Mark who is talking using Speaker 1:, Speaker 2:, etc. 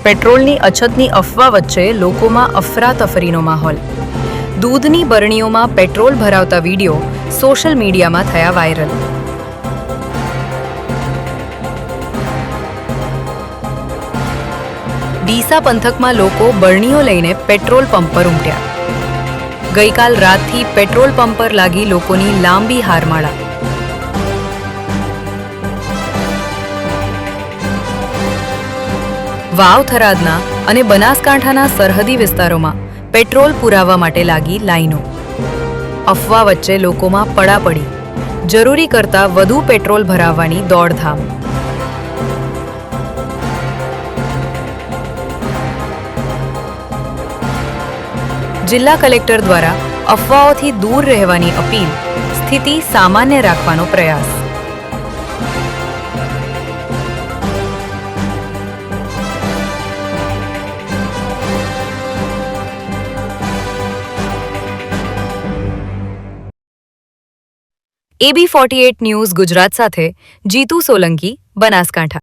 Speaker 1: પેટ્રોલની અછતની અફવા વચ્ચે લોકોમાં અફરાતફરીનો માહોલ। દૂધની બરણીઓમાં પેટ્રોલ ભરાવતા વિડીયો સોશિયલ મીડિયામાં થયા વાયરલ। ડીસા પંથકમાં લોકો બરણીઓ લઈને પેટ્રોલ પંપ પર ઉમટ્યા। ગઈકાલ રાતથી પેટ્રોલ પંપ પર લાગી લોકોની લાંબી હારમાળા। વાવ થરાદના અને બનાસકાંઠાના સરહદી વિસ્તારોમાં પેટ્રોલ પુરાવવા માટે લાગી લાઈનો। અફવા વચ્ચે લોકોમાં પડાપડી, જરૂરી કરતાં વધુ પેટ્રોલ ભરાવવાની દોડધામ। જિલ્લા કલેક્ટર દ્વારા અફવાઓથી દૂર રહેવાની અપીલ, સ્થિતિ સામાન્ય રાખવાનો પ્રયાસ। AB48 ન્યૂઝ ગુજરાત સાથે જીતુ સોલંકી, બનાસકાંઠા।